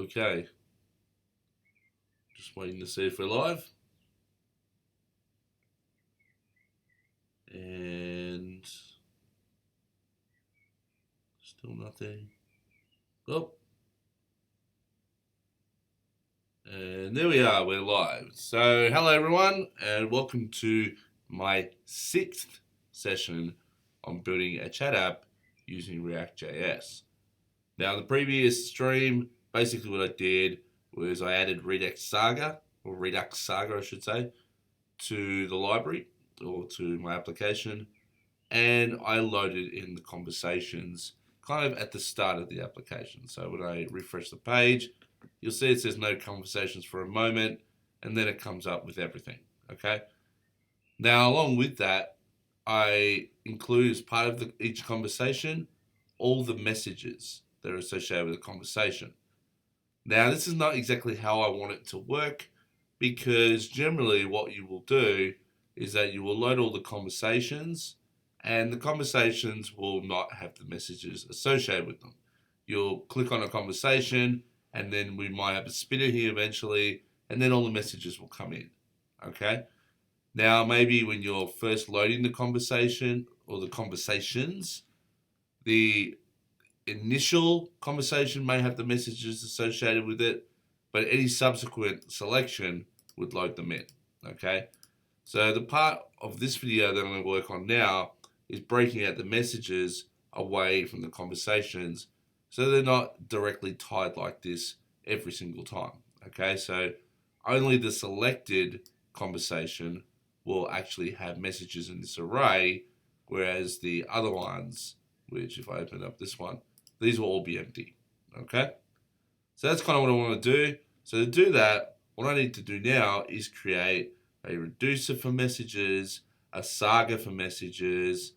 Okay. Just waiting to see if we're live. And still nothing. Oh. And there we are, we're live. So hello everyone and welcome to my 6th session on building a chat app using React.js. Now the previous stream, basically what I did was I added Redux-Saga, or Redux-Saga I should say, to the library or to my application, and I loaded in the conversations kind of at the start of the application. So when I refresh the page, you'll see it says no conversations for a moment, and then it comes up with everything, okay? Now, along with that, I include as part of each conversation all the messages that are associated with the conversation. Now, this is not exactly how I want it to work, because generally what you will do is that you will load all the conversations, and the conversations will not have the messages associated with them. You'll click on a conversation, and then we might have a spinner here eventually, and then all the messages will come in, okay? Now, maybe when you're first loading the conversation or the conversations, the initial conversation may have the messages associated with it, but any subsequent selection would load them in, okay? So the part of this video that I'm going to work on now is breaking out the messages away from the conversations so they're not directly tied like this every single time, okay? So only the selected conversation will actually have messages in this array, whereas the other ones, which if I open up this one, these will all be empty, okay? So that's kind of what I want to do. So to do that, what I need to do now is create a reducer for messages, a saga for messages,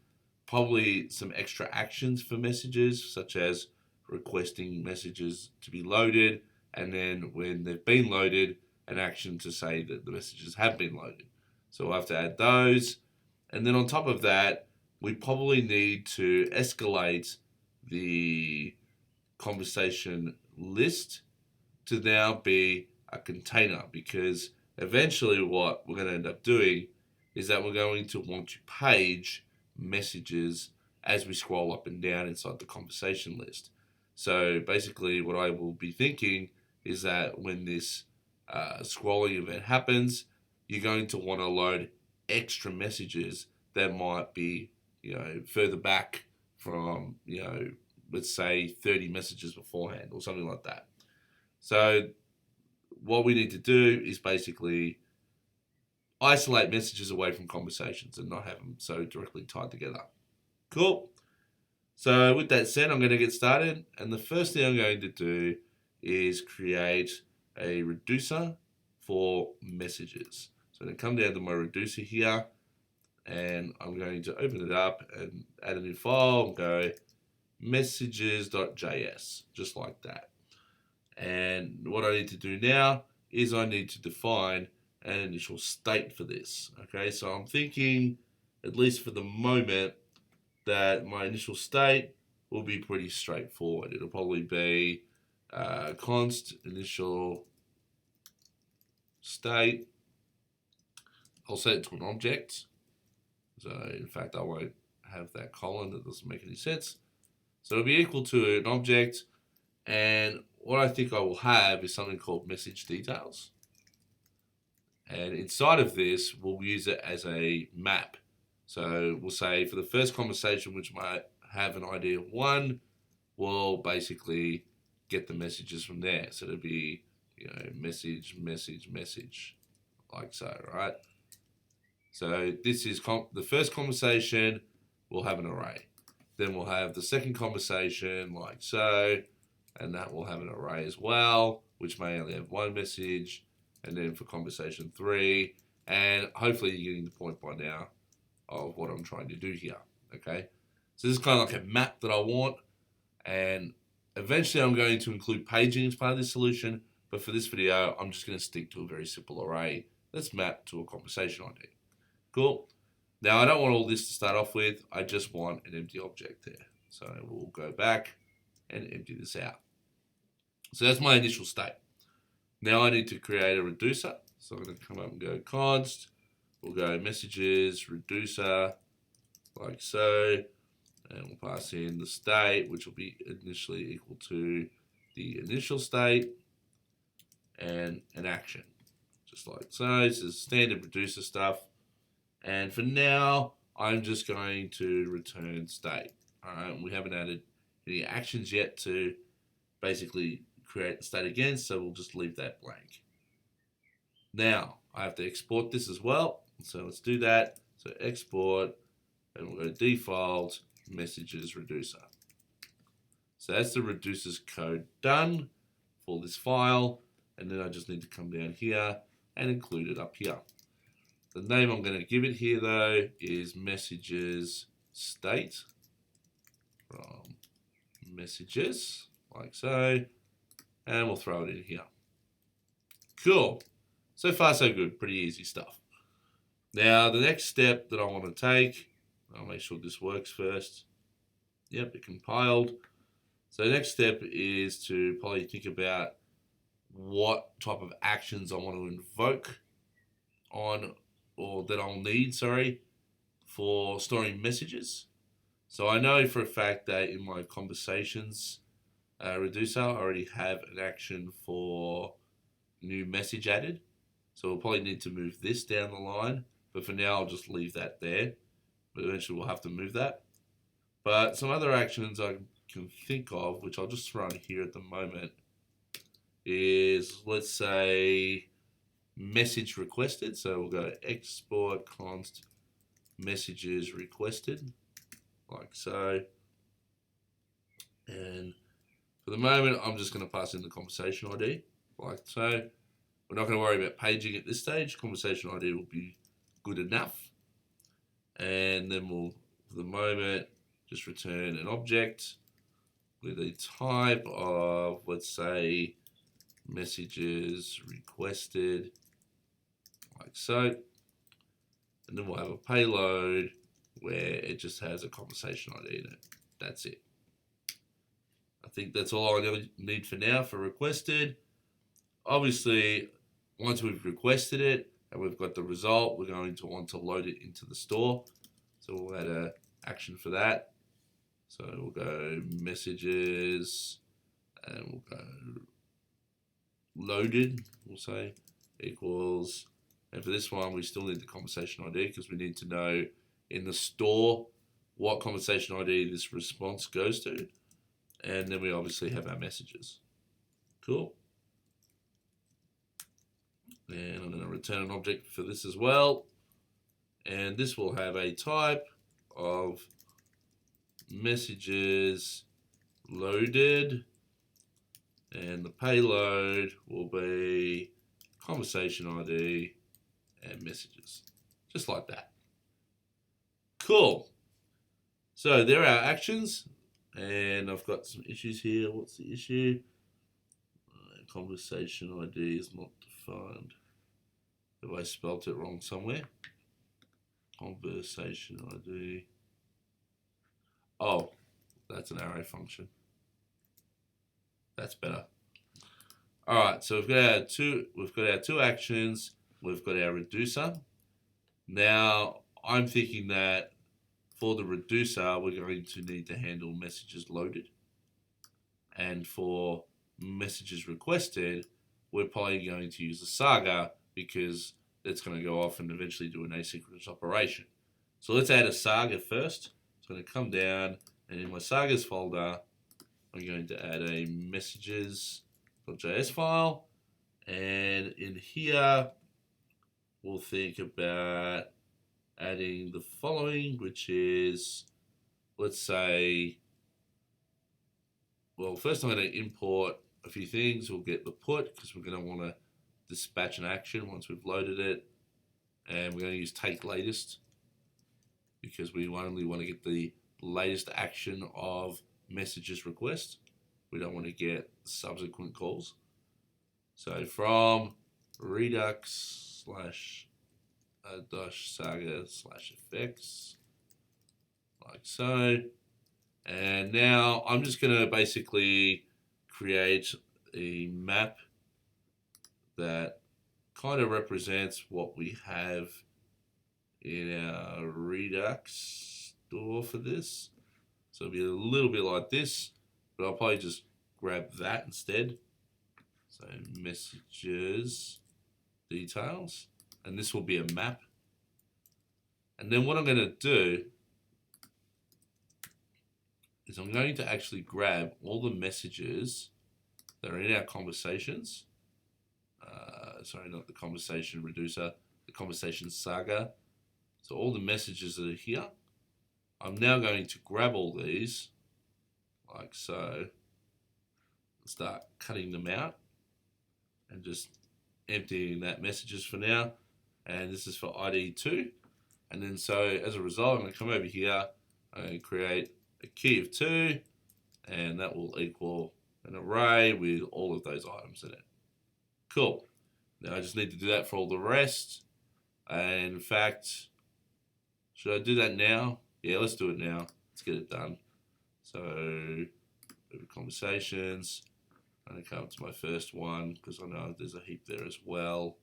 probably some extra actions for messages, such as requesting messages to be loaded, and then when they've been loaded, an action to say that the messages have been loaded. So we'll have to add those. And then on top of that, we probably need to escalate the conversation list to now be a container, because eventually what we're going to end up doing is that we're going to want to page messages as we scroll up and down inside the conversation list. So basically what I will be thinking is that when this scrolling event happens, you're going to want to load extra messages that might be, further back from, let's say 30 messages beforehand or something like that. So what we need to do is basically isolate messages away from conversations and not have them so directly tied together. Cool. So with that said, I'm going to get started. And the first thing I'm going to do is create a reducer for messages. So I'm going to come down to my reducer here, and I'm going to open it up and add a new file and go messages.js, just like that. And what I need to do now is I need to define an initial state for this. Okay, so I'm thinking, at least for the moment, that my initial state will be pretty straightforward. It'll probably be const initial state. I'll set it to an object. So in fact, I won't have that colon. That doesn't make any sense. So it'll be equal to an object, and what I think I will have is something called message details. And inside of this, we'll use it as a map. So we'll say for the first conversation, which might have an ID of 1, we'll basically get the messages from there. So it'll be, message, message, message, like so, right? So this is the first conversation, we'll have an array. Then we'll have the second conversation, like so, and that will have an array as well, which may only have one message. And then for conversation 3, and hopefully you're getting the point by now of what I'm trying to do here, okay? So this is kind of like a map that I want, and eventually I'm going to include paging as part of this solution, but for this video, I'm just going to stick to a very simple array that's mapped to a conversation ID. Cool. Now, I don't want all this to start off with. I just want an empty object there. So we'll go back and empty this out. So that's my initial state. Now I need to create a reducer. So I'm going to come up and go const. We'll go messages, reducer, like so. And we'll pass in the state, which will be initially equal to the initial state and an action. Just like so. This is standard reducer stuff. And for now, I'm just going to return state. Alright, we haven't added any actions yet to basically create the state again, so we'll just leave that blank. Now, I have to export this as well, so let's do that. So export, and we'll go default, messages reducer. So that's the reducer's code done for this file, and then I just need to come down here and include it up here. The name I'm going to give it here though is messages state from messages, like so, and we'll throw it in here. Cool. So far so good, pretty easy stuff. Now the next step that I want to take, I'll make sure this works first. Yep, it compiled. So the next step is to probably think about what type of actions I want to invoke on, or that I'll need, for storing messages. So I know for a fact that in my conversations reducer, I already have an action for new message added. So we'll probably need to move this down the line, but for now I'll just leave that there. But eventually we'll have to move that. But some other actions I can think of, which I'll just throw in here at the moment, is, let's say, message requested. So we'll go export const messages requested, like so. And for the moment, I'm just going to pass in the conversation ID, like so. We're not going to worry about paging at this stage. Conversation ID will be good enough. And then we'll, for the moment, just return an object with a type of, let's say, messages requested, like so. And then we'll have a payload where it just has a conversation ID in it. That's it. I think that's all I need for now for requested. Obviously, once we've requested it and we've got the result, we're going to want to load it into the store. So we'll add an action for that. So we'll go messages and we'll go loaded, we'll say, equals, and for this one we still need the conversation ID because we need to know in the store what conversation ID this response goes to, and then we obviously have our messages. Cool. And I'm going to return an object for this as well, and this will have a type of messages loaded, and the payload will be conversation ID and messages, just like that. Cool. So there are our actions, and I've got some issues here. What's the issue? Conversation ID is not defined. Have I spelt it wrong somewhere? Conversation ID. Oh, that's an arrow function. That's better. All right, so we've got our two actions. We've got our reducer. Now I'm thinking that for the reducer, we're going to need to handle messages loaded, and for messages requested, we're probably going to use the Saga because it's going to go off and eventually do an asynchronous operation. So let's add a Saga first. It's going to come down, and in my Sagas folder, I'm going to add a messages.js file, and in here we'll think about adding the following, which is, let's say, well, first I'm going to import a few things. We'll get the put because we're going to want to dispatch an action once we've loaded it, and we're going to use take latest because we only want to get the latest action of messages request. We don't want to get subsequent calls. So from Redux /Saga /effects, like so. And now I'm just going to basically create a map that kind of represents what we have in our Redux store for this. So it'll be a little bit like this, but I'll probably just grab that instead. So messages, details, and this will be a map. And then what I'm going to do is I'm going to actually grab all the messages that are in our conversations. Sorry, not the conversation reducer, the conversation saga. So all the messages that are here, I'm now going to grab all these, like so, start cutting them out and just emptying that messages for now. And this is for ID 2. And then so as a result, I'm going to come over here and create a key of 2, and that will equal an array with all of those items in it. Cool. Now I just need to do that for all the rest. And in fact, should I do that now? Yeah, let's do it now. Let's get it done. So, conversations. I'm going to come to my first one because I know there's a heap there as well.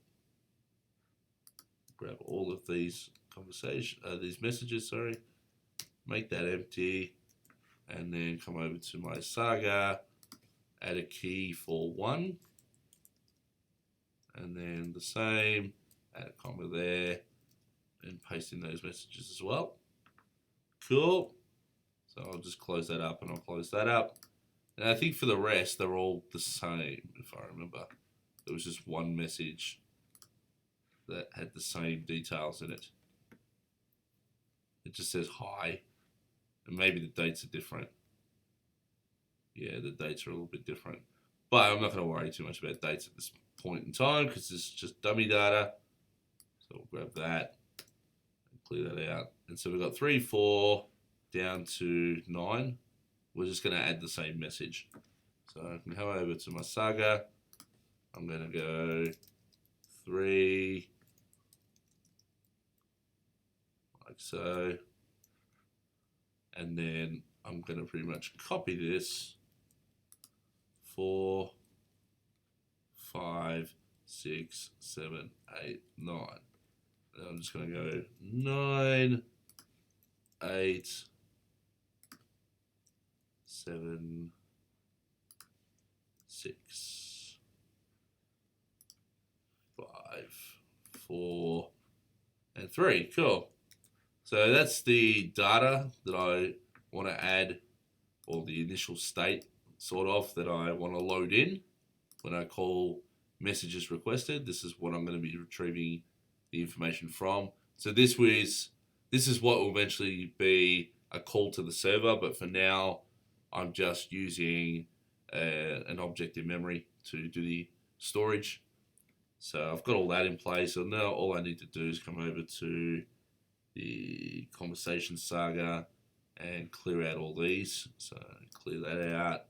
Grab all of these these messages, sorry. Make that empty. And then come over to my saga. Add a key for 1. And then the same. Add a comma there. And paste in those messages as well. Cool. So I'll just close that up and I'll close that up. And I think for the rest, they're all the same, if I remember. There was just one message that had the same details in it. It just says hi. And maybe the dates are different. Yeah, the dates are a little bit different. But I'm not going to worry too much about dates at this point in time because this is just dummy data. So we'll grab that and clear that out. And so we've got 3, 4, down to 9. We're just going to add the same message. So I can come over to my saga. I'm going to go 3, like so. And then I'm going to pretty much copy this 4, 5, 6, 7, 8, 9. And I'm just going to go 9, 8, 7, 6, 5, 4, and 3. Cool. So that's the data that I want to add, or the initial state sort of that I want to load in when I call messages requested. This is what I'm going to be retrieving the information from. So this is what will eventually be a call to the server, but for now I'm just using an object in memory to do the storage. So I've got all that in place. So now all I need to do is come over to the conversation saga and clear out all these. So clear that out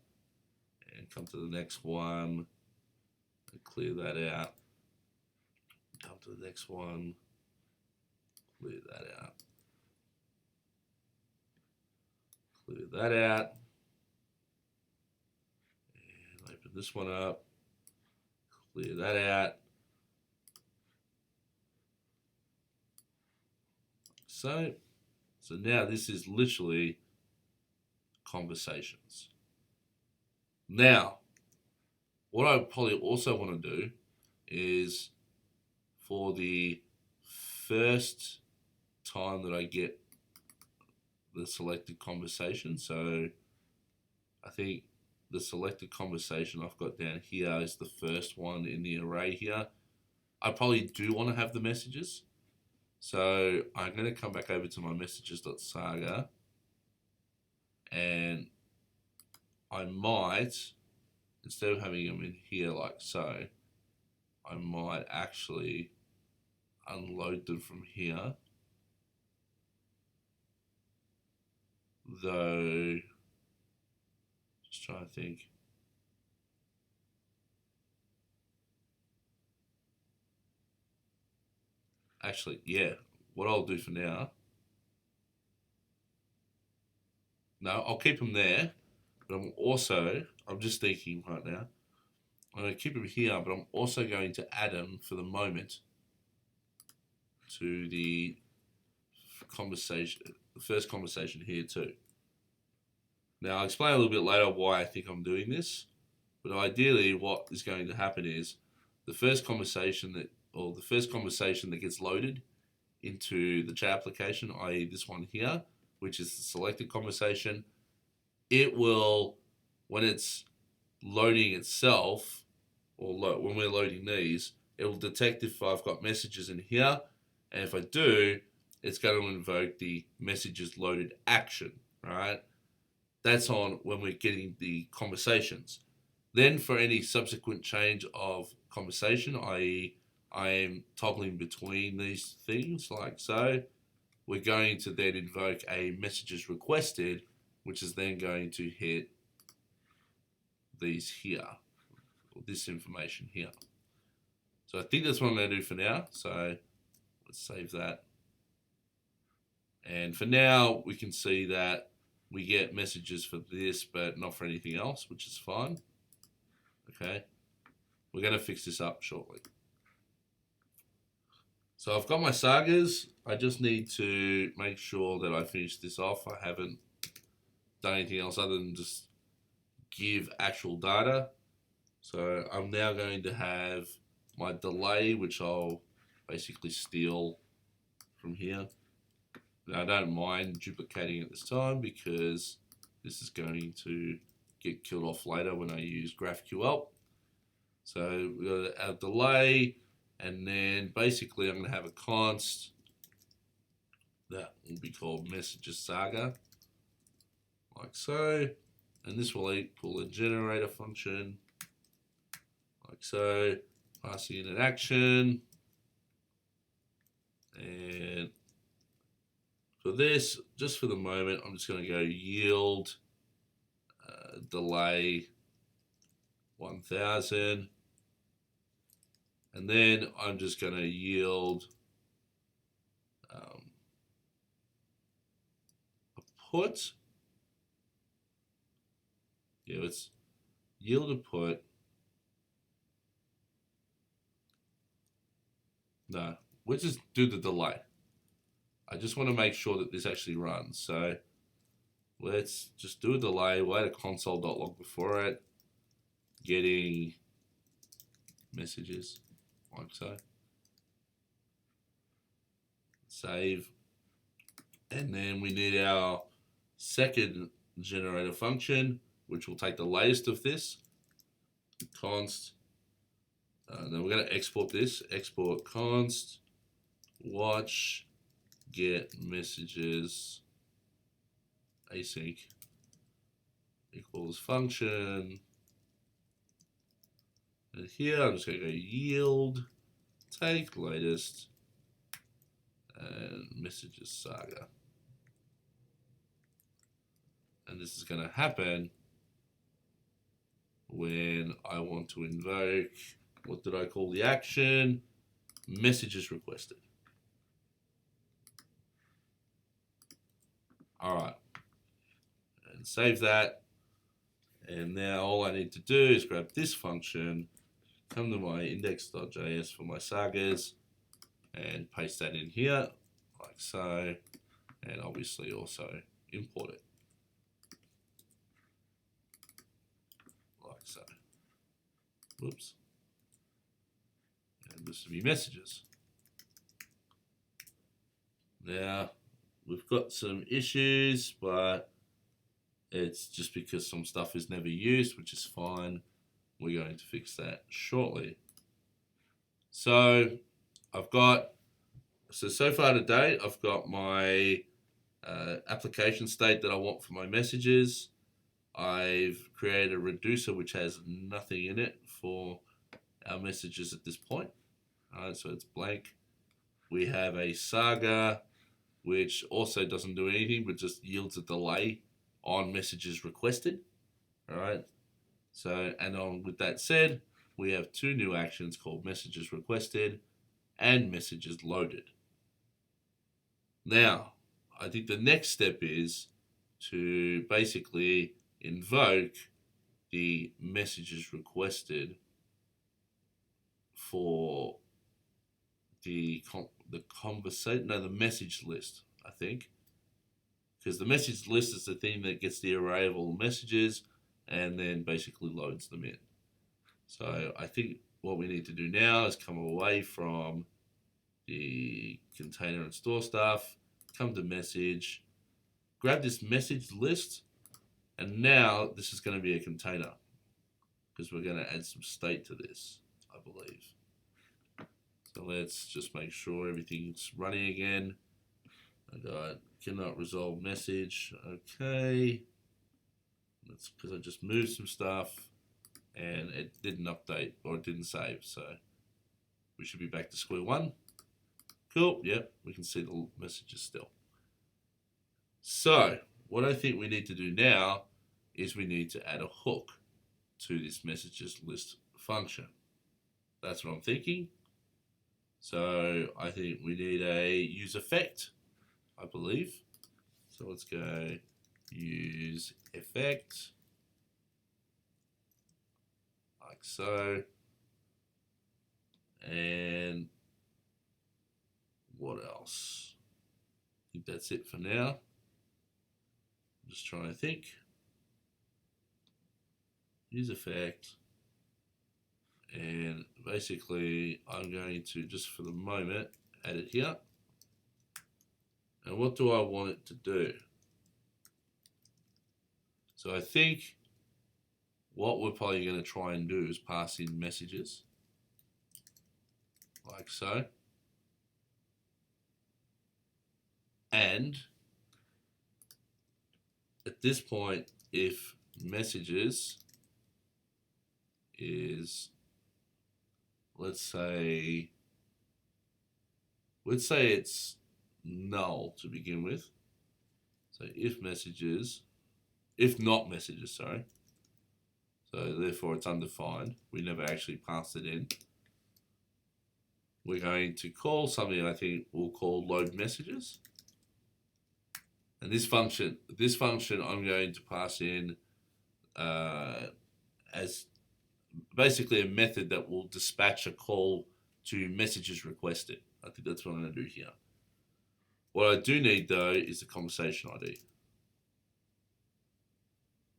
and come to the next one and clear that out. Come to the next one, clear that out. Clear that out. And open this one up. Clear that out. So now this is literally conversations. Now, what I probably also want to do is for the first time that I get the selected conversation, so I think the selected conversation I've got down here is the first one in the array here. I probably do want to have the messages. So I'm going to come back over to my messages.saga and I might, instead of having them in here like so, I might actually unload them from here. Though, just trying to think. Actually, yeah, what I'll do for now, no, I'll keep them there, but I'm just thinking right now, I'm going to keep them here, but I'm also going to add them for the moment to the conversation, the first conversation here too. Now I'll explain a little bit later why I think I'm doing this, but ideally what is going to happen is the first conversation that gets loaded into the chat application, i.e. this one here, which is the selected conversation, it will, when it's loading itself, or when we're loading these, it will detect if I've got messages in here, and if I do, it's going to invoke the messages loaded action, right? That's on when we're getting the conversations. Then for any subsequent change of conversation, i.e. I am toggling between these things like so, we're going to then invoke a messages requested, which is then going to hit these here, or this information here. So I think that's what I'm going to do for now. So let's save that. And for now, we can see that we get messages for this, but not for anything else, which is fine. Okay. We're going to fix this up shortly. So I've got my sagas. I just need to make sure that I finish this off. I haven't done anything else other than just give actual data. So I'm now going to have my delay, which I'll basically steal from here. Now I don't mind duplicating at this time because this is going to get killed off later when I use GraphQL. So we've got to add delay, and then basically I'm going to have a const that will be called messages-saga, like so, and this will equal a generator function, like so, passing in an action, and for this, just for the moment, I'm just going to go yield delay 1000, and then I'm just going to yield a put. Yeah, it's yield a put. No, we'll just do the delay. I just want to make sure that this actually runs. So let's just do a delay. We'll add a console.log before it, getting messages, like so. Save. And then we need our second generator function, which will take the latest of this, const. Then we're going to export this, export const watch get messages async equals function, and here I'm just going to go yield take latest and messages-saga, and this is going to happen when I want to invoke, what did I call the action? Messages requested. All right, and save that. And now all I need to do is grab this function, come to my index.js for my sagas, and paste that in here, like so, and obviously also import it, like so. Whoops. And this will be messages. Now, we've got some issues, but it's just because some stuff is never used, which is fine. We're going to fix that shortly. So so far to date, I've got my application state that I want for my messages. I've created a reducer which has nothing in it for our messages at this point. So it's blank. We have a saga which also doesn't do anything but just yields a delay on messages requested. All right. So, and with that said, we have two new actions called messages requested and messages loaded. Now, I think the next step is to basically invoke the messages requested for the message list, I think, because the message list is the thing that gets the array of all messages and then basically loads them in. So I think what we need to do now is come away from the container and store stuff, come to message, grab this message list, and now this is going to be a container because we're going to add some state to this, I believe. So let's just make sure everything's running again. I got cannot resolve message. Okay. That's because I just moved some stuff and it didn't update or it didn't save. So we should be back to square one. Cool. Yep. We can see the messages still. So what I think we need to do now is we need to add a hook to this messages list function. That's what I'm thinking. So I think we need a use effect, I believe. So let's go use effect, like so. And what else? I think that's it for now. I'm just trying to think. Use effect. And basically I'm going to, just for the moment, add it here. And what do I want it to do? So I think what we're probably going to try and do is pass in messages, like so. And at this point, if messages is, let's say it's null to begin with. So if not messages, sorry. So therefore it's undefined. We never actually passed it in. We're going to call something I think we'll call load messages. And this function I'm going to pass in as basically a method that will dispatch a call to messages requested. I think that's what I'm going to do here. What I do need though is the conversation ID.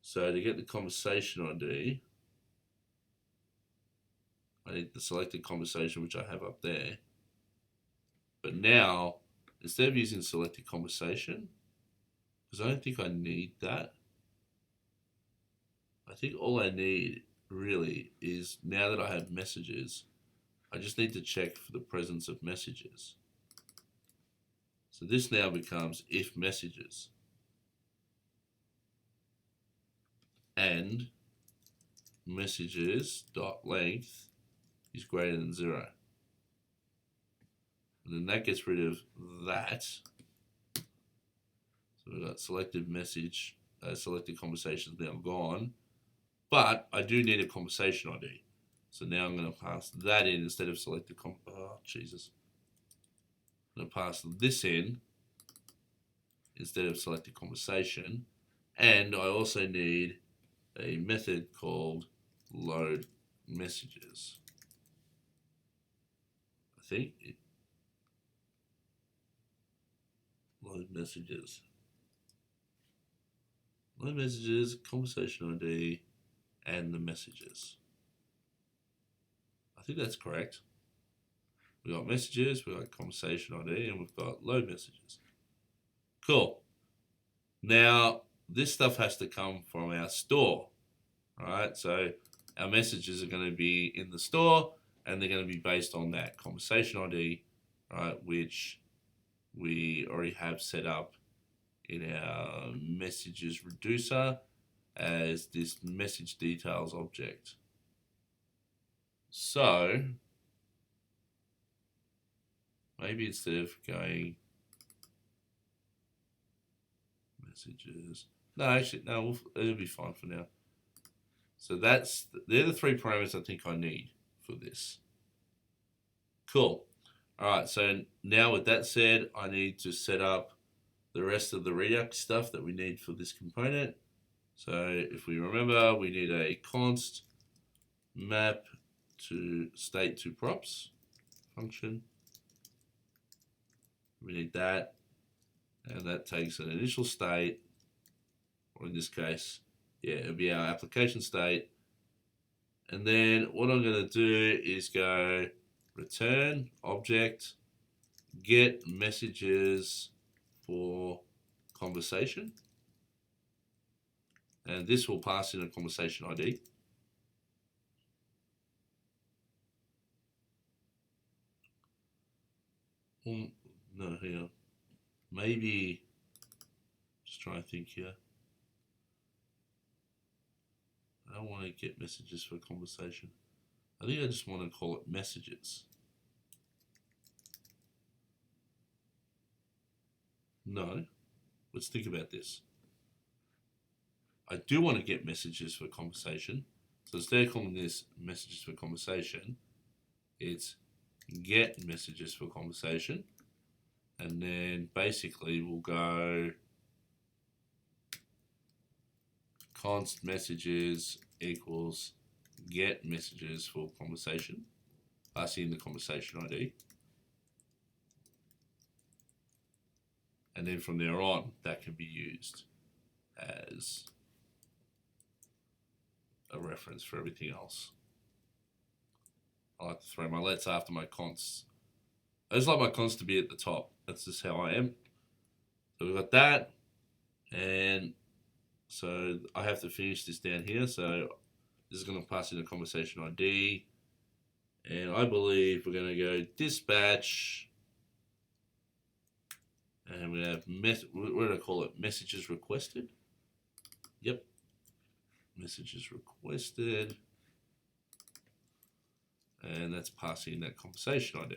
So to get the conversation ID, I need the selected conversation, which I have up there. But now, instead of using selected conversation, because I don't think I need that, I think all I need really is, now that I have messages, I just need to check for the presence of messages. So this now becomes if messages. And messages dot length is greater than 0. And then that gets rid of that. So we've got selected message, selected conversations now gone. But I do need a conversation ID. So now I'm going to pass that in instead of selected oh, Jesus. I'm going to pass this in instead of selected conversation. And I also need a method called load messages. I think load messages. Load messages, conversation ID, and the messages. I think that's correct. We've got messages, we've got conversation ID, and we've got load messages. Cool. Now, this stuff has to come from our store. All right, so our messages are going to be in the store, and they're going to be based on that conversation ID, right, which we already have set up in our messages reducer as this message details object. So maybe instead of going messages, no, actually, no, it'll be fine for now. So they're the 3 parameters I think I need for this. Cool. All right, so now with that said, I need to set up the rest of the Redux stuff that we need for this component. So if we remember, we need a const map to state to props function. We need that, and that takes an initial state, or in this case, yeah, it'll be our application state. And then what I'm going to do is go return object get messages for conversation, and this will pass in a conversation ID. No, hang on. Maybe, just trying to think here. I don't want to get messages for conversation. I think I just want to call it messages. No, let's think about this. I do want to get messages for conversation. So instead of calling this messages for conversation, it's get messages for conversation. And then basically we'll go const messages equals get messages for conversation, passing in the conversation ID. And then from there on, that can be used as a reference for everything else. I like to throw my lets after my consts. I just like my consts to be at the top. That's just how I am. So we've got that. And so I have to finish this down here. So this is going to pass in a conversation ID. And I believe we're going to go dispatch. And we have, what do I call it? Messages requested. Yep. Messages requested. And that's passing that conversation ID.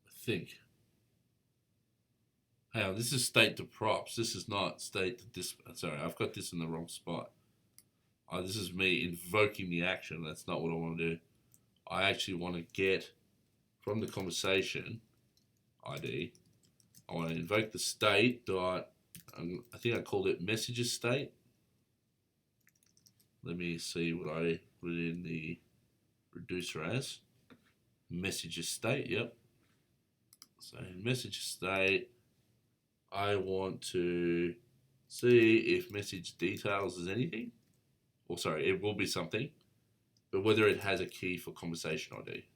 I think. Hang on, this is state to props. This is not state to dispatch. Sorry, I've got this in the wrong spot. This is me invoking the action. That's not what I want to do. I actually want to get from the conversation ID. I want to invoke the state dot. I think I called it messages state. Let me see what I put in the reducer as. Messages state, yep. So in messages state, I want to see if message details is anything. Or sorry, it will be something. But whether it has a key for conversation ID.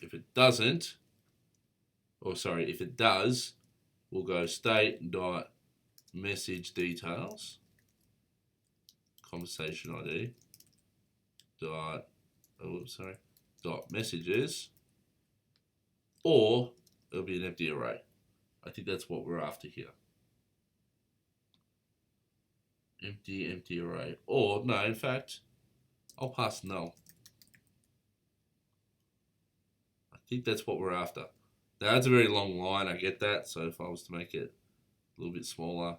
If it doesn't, or sorry, if it does, we'll go state dot message details conversation ID dot dot messages, or it'll be an empty array. I think that's what we're after here. Empty array, or no, in fact, I'll pass null. I think that's what we're after. Now that's a very long line, I get that. So if I was to make it a little bit smaller,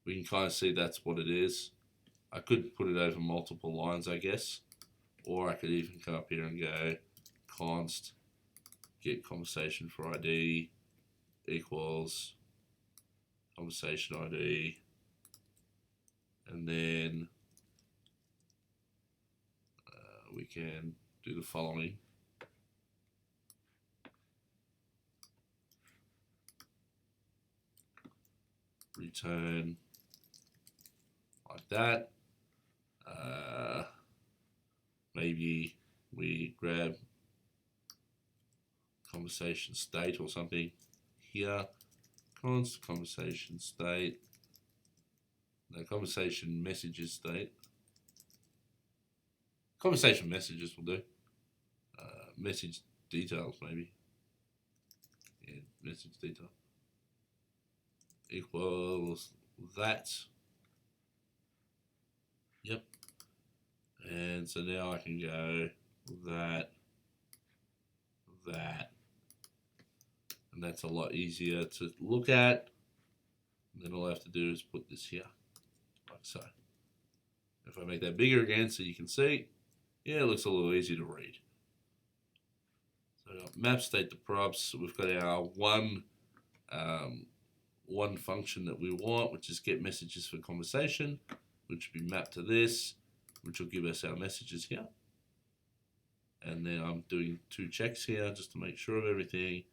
we can kind of see that's what it is. I could put it over multiple lines, I guess. Or I could even come up here and go const get conversation for ID equals conversation ID. And then we can do the following. Return like that. Maybe we grab conversation state or something here. Const conversation state. No, conversation messages state. Conversation messages will do. Message details maybe. Yeah, message detail. Equals that. Yep. And so now I can go that. And that's a lot easier to look at. And then all I have to do is put this here, like so. If I make that bigger again so you can see, yeah, it looks a little easier to read. So map state to props, we've got our one one function that we want, which is get messages for conversation, which will be mapped to this, which will give us our messages here. And then I'm doing 2 checks here just to make sure of everything.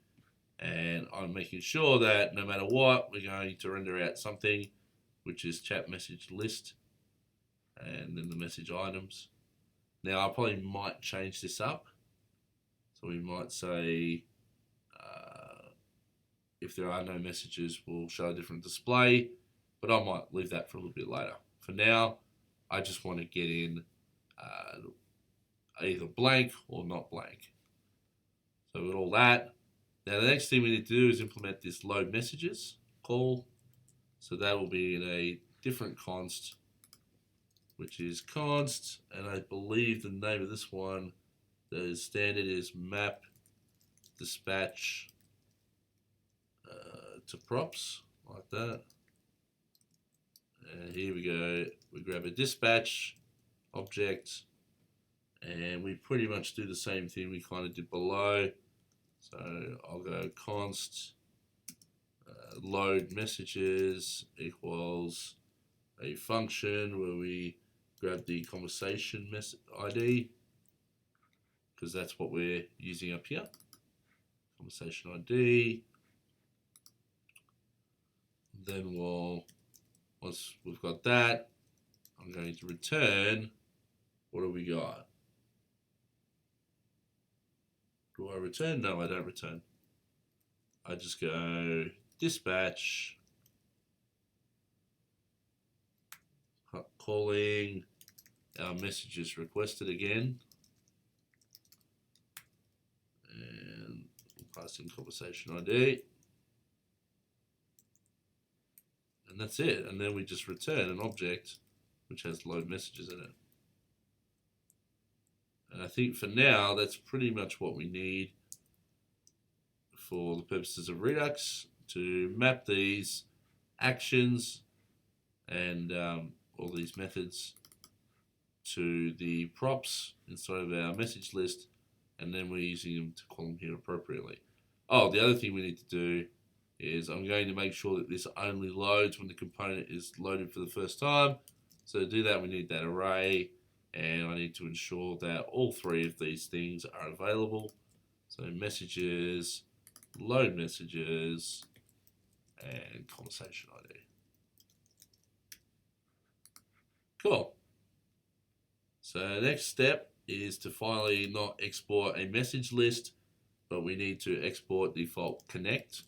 And I'm making sure that no matter what, we're going to render out something, which is chat message list, and then the message items. Now I probably might change this up. So we might say, if there are no messages, we'll show a different display, but I might leave that for a little bit later. For now, I just want to get in either blank or not blank. So with all that, now the next thing we need to do is implement this load messages call. So that will be in a different const, which is const, and I believe the name of this one, the standard is map dispatch to props, like that. And here we go, we grab a dispatch object, and we pretty much do the same thing we kind of did below. So I'll go const load messages equals a function where we grab the conversation ID, because that's what we're using up here. Conversation ID. Then once we've got that, I'm going to return. What do we got? Do I return? No, I don't return. I just go dispatch, calling our messages requested again, and pass in conversation ID. And that's it. And then we just return an object which has load messages in it. And I think for now, that's pretty much what we need for the purposes of Redux, to map these actions and all these methods to the props inside of our message list, and then we're using them to call them here appropriately. Oh, the other thing we need to do is I'm going to make sure that this only loads when the component is loaded for the first time. So to do that, we need that array, and I need to ensure that all 3 of these things are available. So messages, load messages, and conversation ID. Cool. So next step is to finally not export a message list, but we need to export default connect,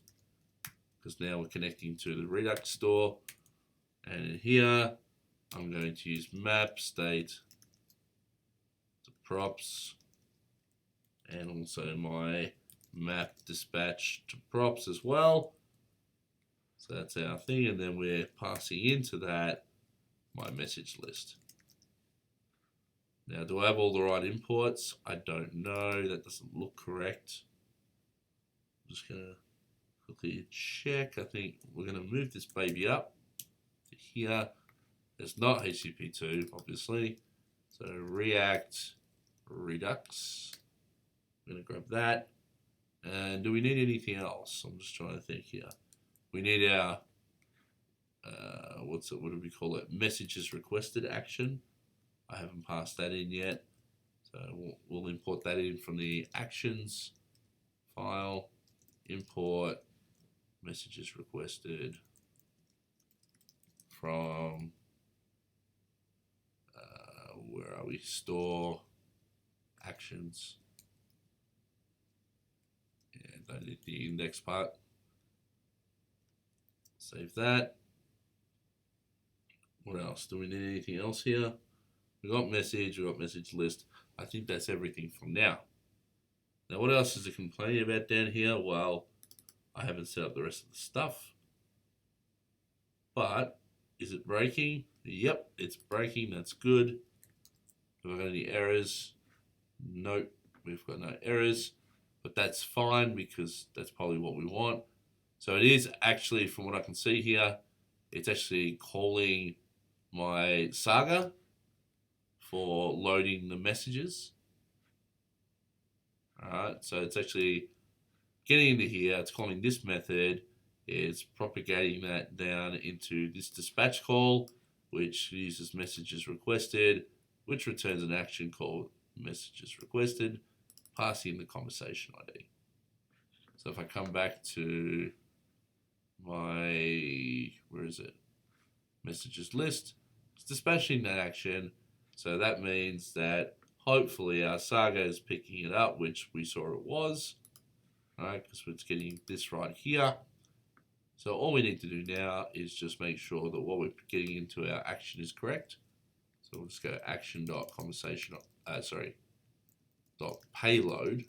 because now we're connecting to the Redux store. And in here, I'm going to use map state to props, and also my map dispatch to props as well. So that's our thing, and then we're passing into that my message list. Now, do I have all the right imports? I don't know. That doesn't look correct. I'm just going to quickly check. I think we're going to move this baby up to here. It's not HTTP2, obviously. So React Redux. I'm going to grab that. And do we need anything else? I'm just trying to think here. We need our, what do we call it? Messages requested action. I haven't passed that in yet. So we'll import that in from the actions file, import messages requested from, where are we? Store actions. And I need the index part. Save that. What else? Do we need anything else here? We got message, we got message list. I think that's everything from now. Now, what else is it complaining about down here? Well, I haven't set up the rest of the stuff. But is it breaking? Yep, it's breaking. That's good. Have I got any errors? Nope, we've got no errors. But that's fine, because that's probably what we want. So it is actually, from what I can see here, it's actually calling my Saga for loading the messages. Alright, so it's actually getting into here, it's calling this method, it's propagating that down into this dispatch call, which uses messages requested, which returns an action called messages requested, passing the conversation ID. So if I come back to my, where is it? Messages list, it's dispatching that action. So that means that hopefully our Saga is picking it up, which we saw it was, right? Because it's getting this right here. So all we need to do now is just make sure that what we're getting into our action is correct. So we'll just go action.conversation, dot payload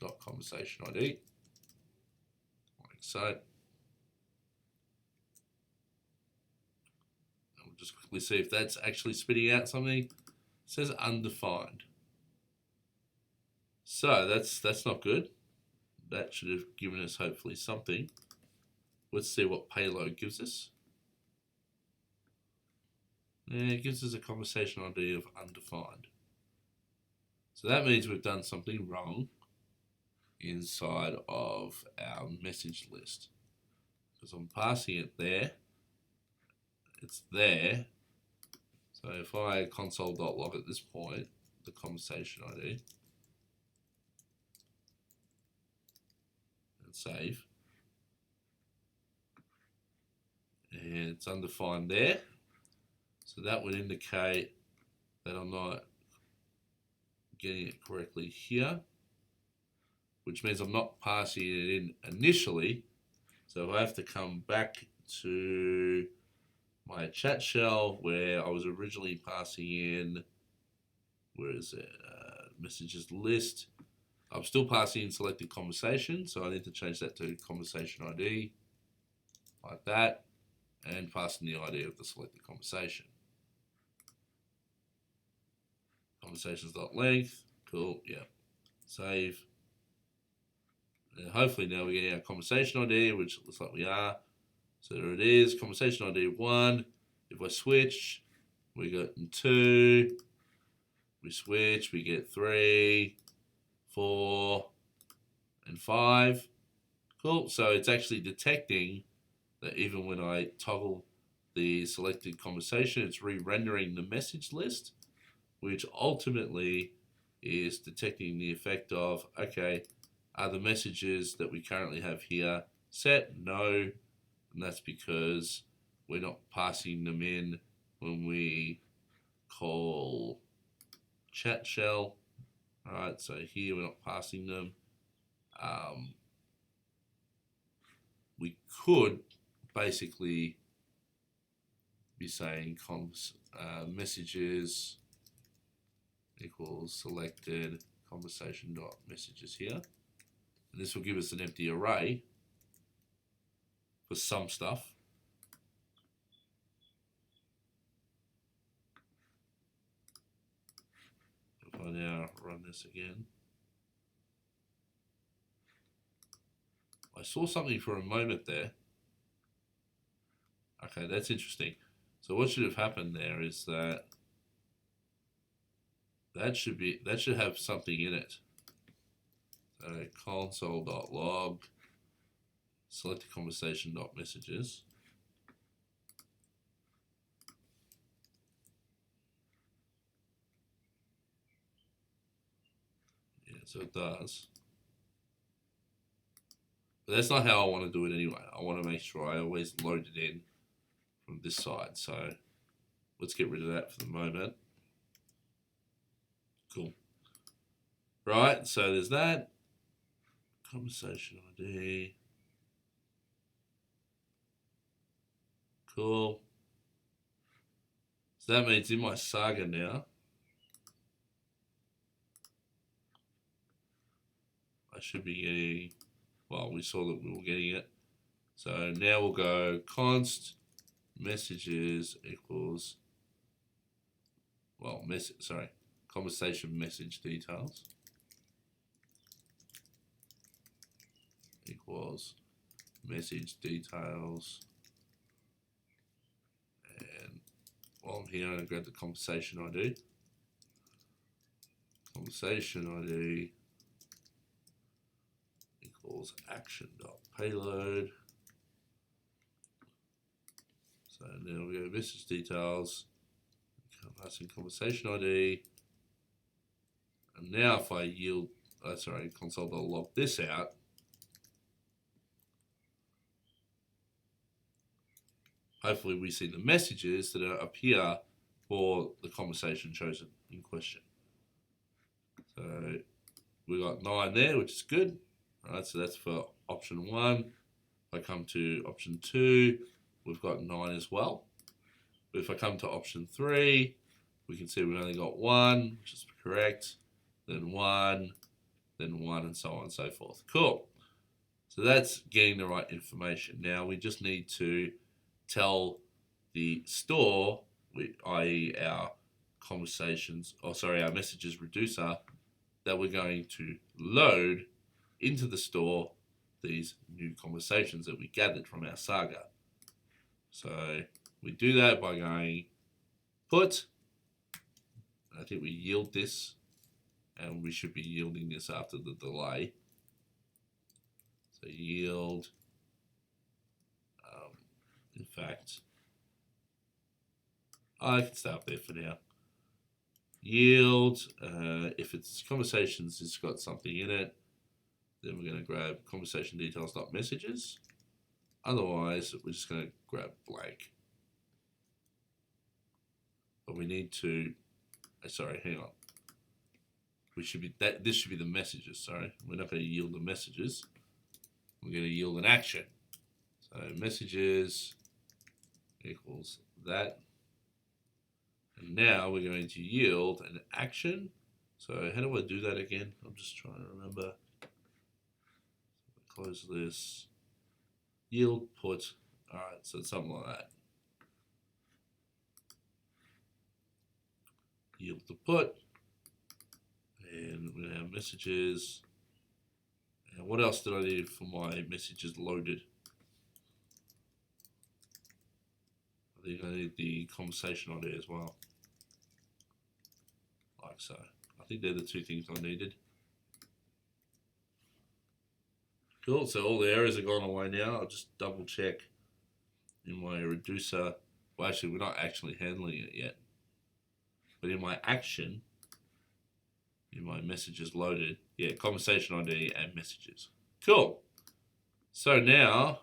dot conversation ID, like so. And we'll just quickly see if that's actually spitting out something. It says undefined. So that's not good. That should have given us hopefully something. Let's see what payload gives us. And it gives us a conversation ID of undefined. So that means we've done something wrong inside of our message list. Because I'm passing it there. It's there. So if I console.log at this point, the conversation ID, and save, and it's undefined there. So that would indicate that I'm not getting it correctly here, which means I'm not passing it in initially. So I have to come back to my chat shell where I was originally passing in, where is it, messages list. I'm still passing in selected conversation, so I need to change that to conversation ID, like that, and pass in the ID of the selected conversation. Conversations.length, cool, yeah. Save. And hopefully now we're getting our conversation ID, which looks like we are. So there it is, conversation ID 1. If I switch, we got 2. We switch, we get 3, 4, and 5. Cool, so it's actually detecting that even when I toggle the selected conversation, it's re-rendering the message list, which ultimately is detecting the effect of, okay, are the messages that we currently have here set? No, and that's because we're not passing them in when we call chat shell. All right, so here we're not passing them. We could basically be saying messages equals selected conversation dot messages here. And this will give us an empty array for some stuff. If I now run this again, I saw something for a moment there. Okay, that's interesting. So what should have happened there is that should have something in it. So console.log select conversation.messages. Yeah, so it does. But that's not how I want to do it anyway. I want to make sure I always load it in from this side. So let's get rid of that for the moment. Cool. Right, so there's that. Conversation ID. Cool. So that means in my Saga now, I should be getting, well, we saw that we were getting it. So now we'll go const messages equals, well, conversation message details equals message details. And while I'm here, I'm going to grab the conversation ID. Conversation ID equals action.payload. So now we go message details, pass in conversation ID, and now if I yield, console.log this out, hopefully we see the messages that are up here for the conversation chosen in question. So we got 9 there, which is good. All right, so that's for option 1. If I come to option 2, we've got 9 as well. But if I come to option 3, we can see we've only got 1, which is correct, then 1, then 1, and so on and so forth. Cool. So that's getting the right information. Now we just need to tell the store, i.e. our our messages reducer, that we're going to load into the store these new conversations that we gathered from our saga. So we do that by going put, I think we yield this, and we should be yielding this after the delay. So yield, in fact, I can stay up there for now. Yield, if it's conversations, it's got something in it, then we're going to grab conversation details.messages. Otherwise, we're just going to grab blank. But we need to, hang on. This should be the messages, sorry. We're not going to yield the messages. We're going to yield an action. So messages equals that. And now we're going to yield an action. So how do I do that again? I'm just trying to remember. Close this. Yield put. All right, so it's something like that. Yield to put. And we're going to have messages. And what else did I need for my messages loaded? I think I need the conversation on there as well. Like so. I think they're the 2 things I needed. Cool, so all the errors are gone away now. I'll just double check in my reducer. Well, actually, we're not actually handling it yet. But in my action, in my messages loaded, yeah, conversation ID and messages. Cool. So now,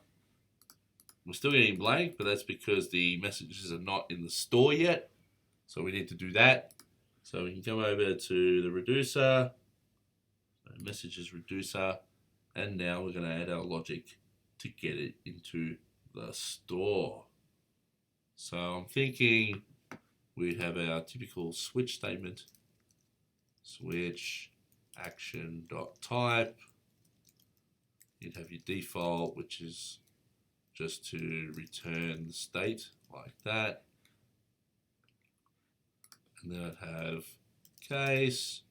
we're still getting blank, but that's because the messages are not in the store yet. So we need to do that. So we can come over to the reducer, messages reducer, and now we're going to add our logic to get it into the store. So I'm thinking we have our typical switch statement, switch action.type. You'd have your default, which is just to return the state like that. And then I'd have case,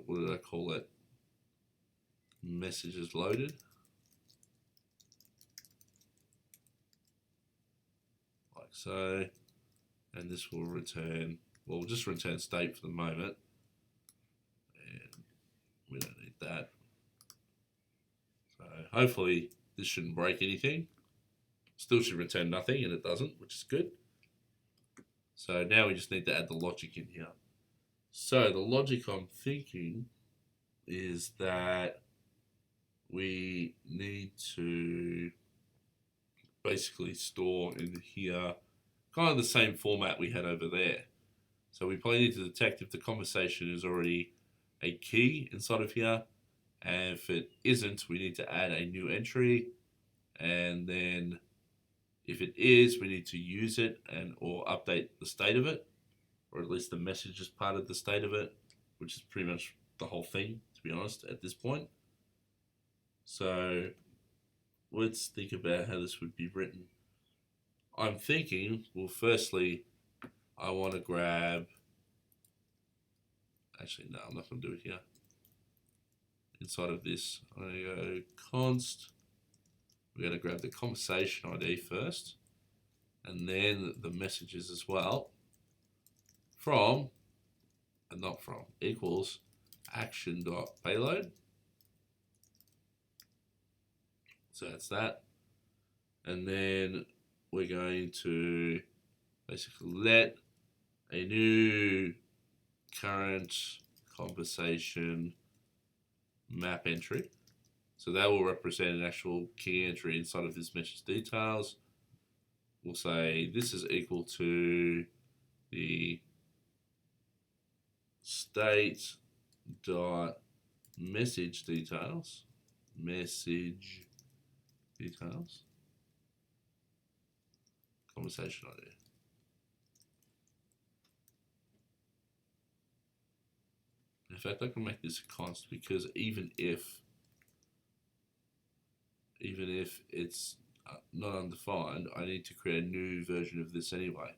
what did I call it? Messages loaded. Like so. And this will return, well, we'll just return state for the moment. And we don't need that. So hopefully this shouldn't break anything. Still should return nothing, and it doesn't, which is good. So now we just need to add the logic in here. So the logic I'm thinking is that we need to basically store in here kind of the same format we had over there. So we probably need to detect if the conversation is already a key inside of here. And if it isn't, we need to add a new entry. And then if it is, we need to use it or update the state of it, or at least the message is part of the state of it, which is pretty much the whole thing, to be honest, at this point. So let's think about how this would be written. I'm thinking, well, firstly, I want to grab, actually, no, I'm not going to do it here. Inside of this, I'm going to go const. We're going to grab the conversation ID first, and then the messages as well. From, and not from, equals action.payload. So that's that. And then we're going to basically let a new current conversation map entry. So that will represent an actual key entry inside of this message details. We'll say this is equal to the state dot message details, conversation ID. In fact, I can make this a const because even if it's not undefined, I need to create a new version of this anyway.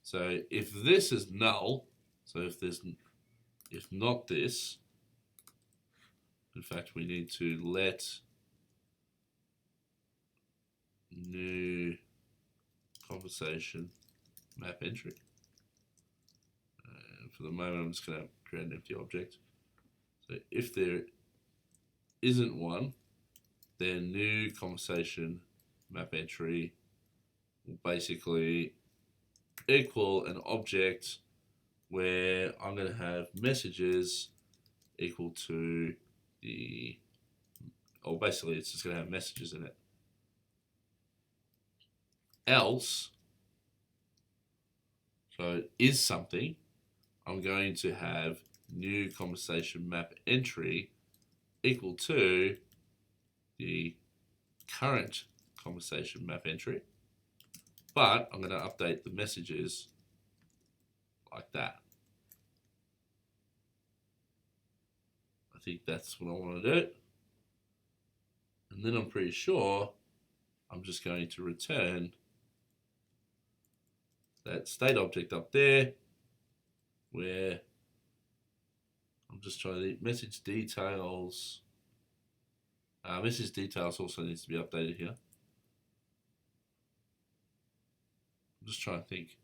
So if this is null, so if not this, in fact, we need to let new conversation map entry. For the moment, I'm just going to create an empty object. So if there isn't one, then new conversation map entry will basically equal an object where I'm going to have messages equal to the, or basically it's just going to have messages in it. Else, so is something, I'm going to have new conversation map entry equal to the current conversation map entry, but I'm going to update the messages like that. I think that's what I want to do. And then I'm pretty sure I'm just going to return that state object up there where I'm just trying to message details. Message details also needs to be updated here. I'm just trying to think.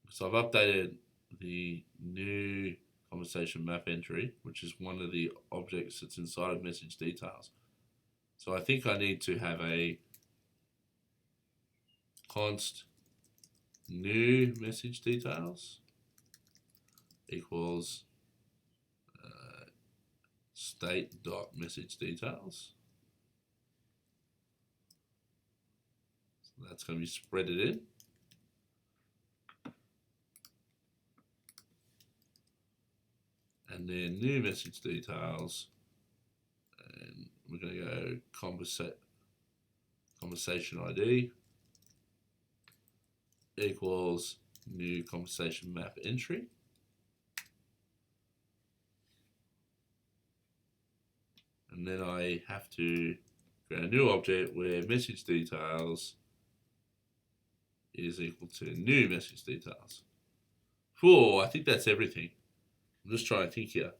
So I've updated the new conversation map entry, which is one of the objects that's inside of message details. So I think I need to have a const new message details equals state dot message details. So that's going to be spreaded in. And then new message details, and we're going to go conversation ID equals new conversation map entry. And then I have to create a new object where message details is equal to new message details. I think that's everything. I'm just trying to think here.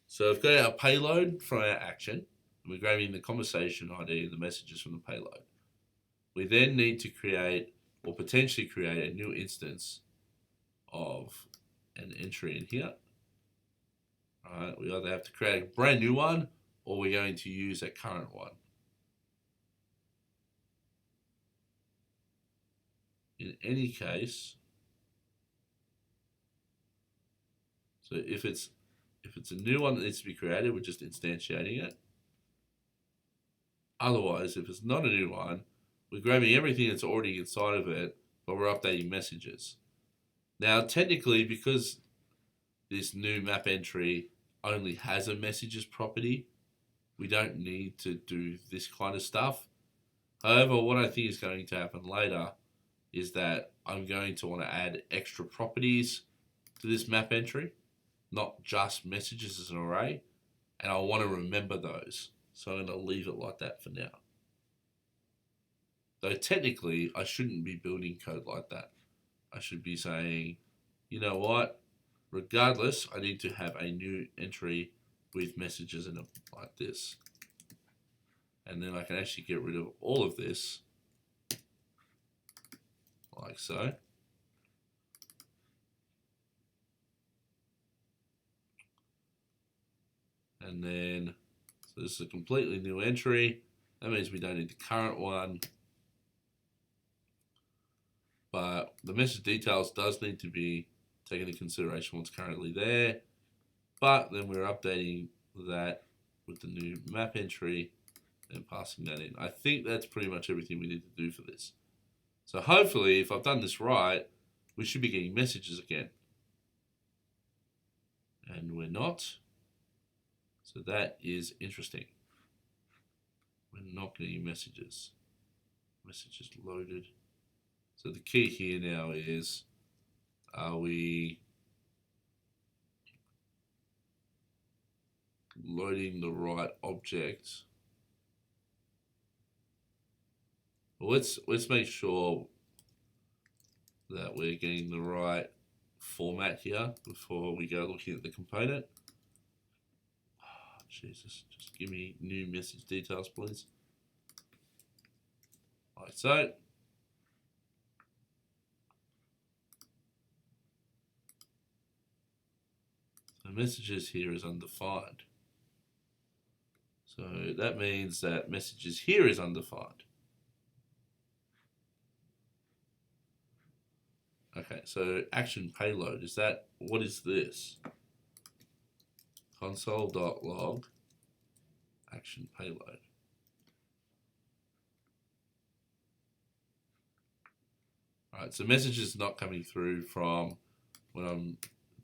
So I've got our payload from our action. And we're grabbing the conversation ID and the messages from the payload. We then need to create or potentially create a new instance of an entry in here. All right, we either have to create a brand new one or we're going to use a current one. In any case, so if it's a new one that needs to be created, we're just instantiating it. Otherwise, if it's not a new one, we're grabbing everything that's already inside of it, but we're updating messages. Now, technically, because this new map entry only has a messages property, we don't need to do this kind of stuff. However, what I think is going to happen later is that I'm going to want to add extra properties to this map entry, not just messages as an array, and I want to remember those. So I'm going to leave it like that for now. Though technically, I shouldn't be building code like that. I should be saying, you know what, regardless, I need to have a new entry with messages in it like this. And then I can actually get rid of all of this, like so. And then, So this is a completely new entry. That means we don't need the current one. But the message details does need to be taken into consideration what's currently there. But then we're updating that with the new map entry and passing that in. I think that's pretty much everything we need to do for this. So hopefully, if I've done this right, we should be getting messages again. And we're not. So that is interesting. We're not getting messages. Messages loaded. So the key here now is, are we loading the right object? Well, let's make sure that we're getting the right format here before we go looking at the component. Oh, Jesus, just give me new message details, please. Like so. The messages here is undefined. So that means that messages here is undefined. Okay, so action payload, is that, what is this? Console.log action payload. Alright, so message is not coming through from when I'm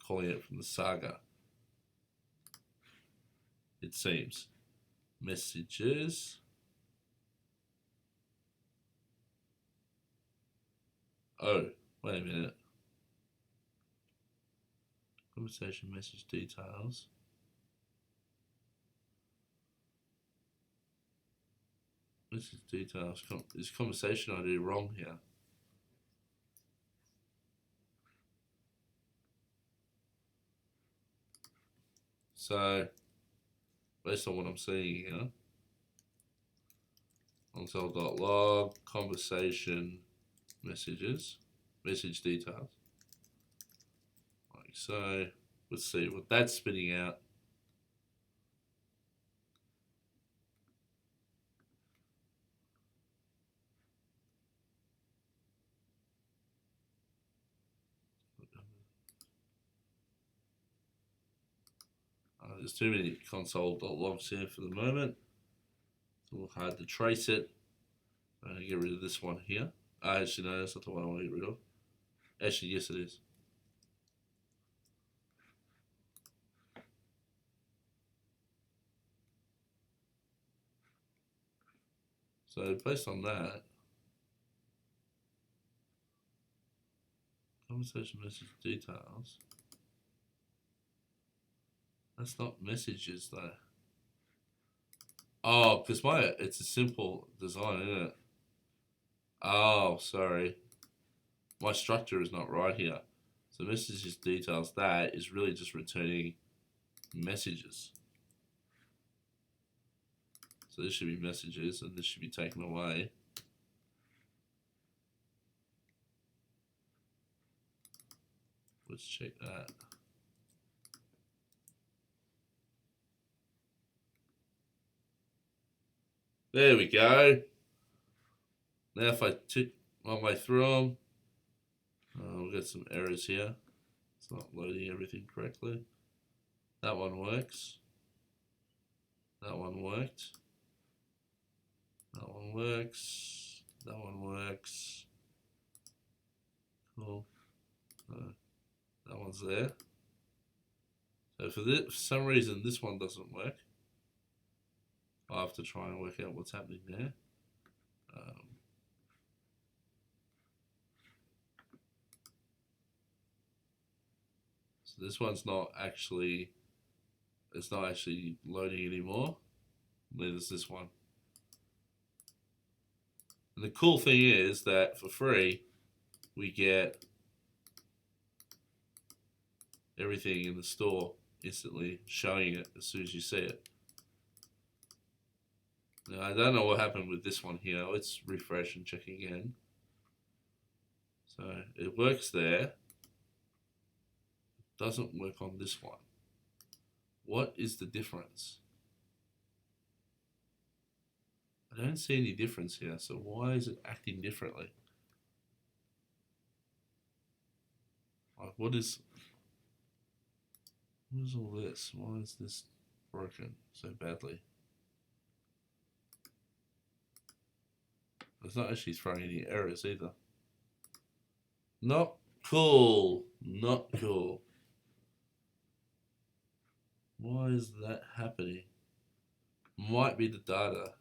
calling it from the Saga. It seems. Messages. Oh, wait a minute. Conversation message details. Message details. Is conversation ID wrong here? So, based on what I'm seeing here, console.log, conversation messages, message details. Like so, let's see what that's spitting out. There's too many console.logs here for the moment. It's a little hard to trace it. I'm going to get rid of this one here. Actually, no, that's not the one I want to get rid of. Actually, yes, it is. So, based on that, conversation message details. That's not messages though. Oh, because it's a simple design, isn't it? Oh, sorry. My structure is not right here. So messages details, that is really just returning messages. So this should be messages and this should be taken away. Let's check that. There we go. Now if I tick my way through them, we'll get some errors here. It's not loading everything correctly. That one works. That one worked. That one works. That one works. Cool. That one's there. So for some reason this one doesn't work. I'll have to try and work out what's happening there. So this one's not actually, it's not actually loading anymore. Neither is this one. And the cool thing is that for free, we get everything in the store instantly showing it as soon as you see it. Now, I don't know what happened with this one here. Let's refresh and check again. So it works there. Doesn't work on this one. What is the difference? I don't see any difference here, so why is it acting differently? Like, what is all this? Why is this broken so badly? It's not actually throwing any errors either. Not cool. Not cool. Why is that happening? Might be the data.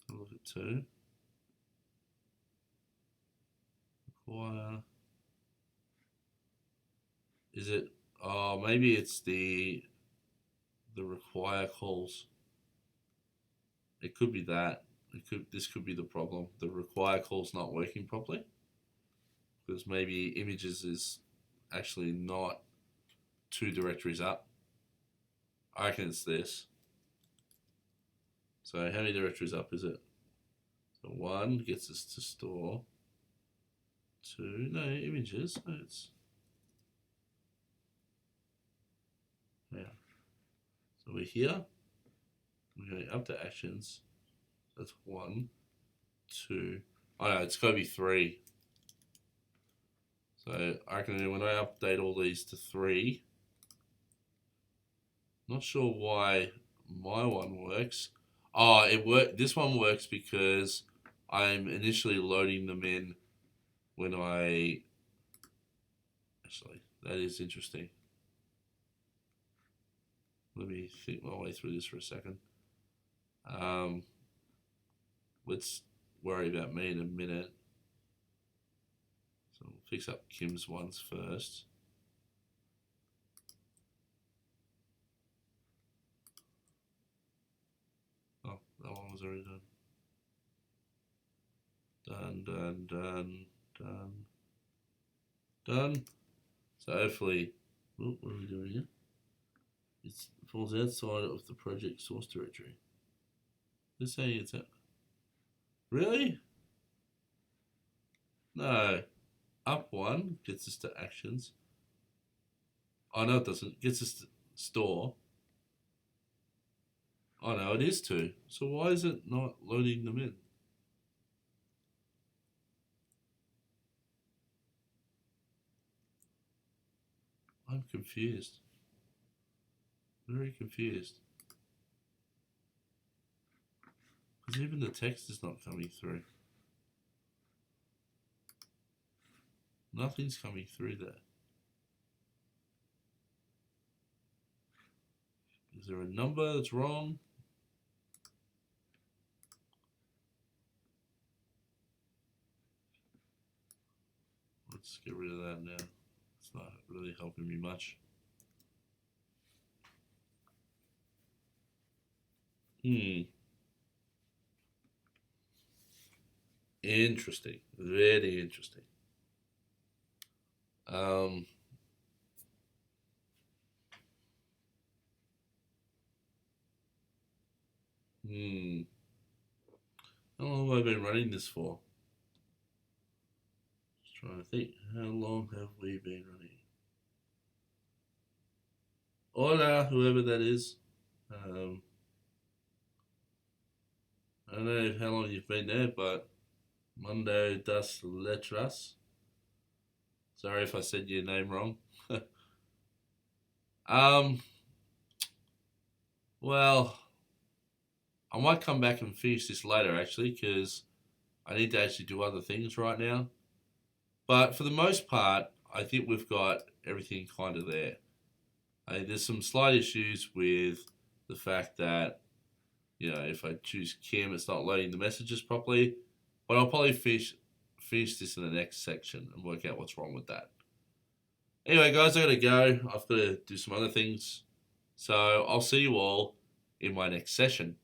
Look at 2. Require. Is it? Oh, maybe it's the require calls. It could be that. This could be the problem. The require call's not working properly. Because maybe images is actually not 2 directories up. I reckon it's this. So how many directories up is it? So 1 gets us to store. 2, no, images. No, it's yeah. So we're here. We're going up to actions. That's 1, 2. Oh no, it's got to be 3. So I reckon when I update all these to 3, not sure why my one works. Oh, it work. This one works because I'm initially loading them in when I. Actually, that is interesting. Let me think my way through this for a second. Let's worry about me in a minute. So we'll fix up Kim's ones first. Oh, that one was already done. Done. So hopefully, what are we doing here? It falls outside of the project source directory. Let's say it's a. Really? No. Up 1 gets us to actions. Oh no, it doesn't. Gets us to store. Oh no, it is 2. So why is it not loading them in? I'm confused. Very confused. Because even the text is not coming through. Nothing's coming through there. Is there a number that's wrong? Let's get rid of that now. It's not really helping me much. Interesting. Very interesting. How long have I been running this for? Just trying to think. How long have we been running? Hola, whoever that is. I don't know how long you've been there, but Mundo das Letras. Sorry if I said your name wrong. Well, I might come back and finish this later actually, because I need to actually do other things right now. But for the most part, I think we've got everything kind of there. There's some slight issues with the fact that, if I choose Kim, it's not loading the messages properly. But I'll probably finish this in the next section and work out what's wrong with that. Anyway, guys, I gotta go. I've got to do some other things. So I'll see you all in my next session.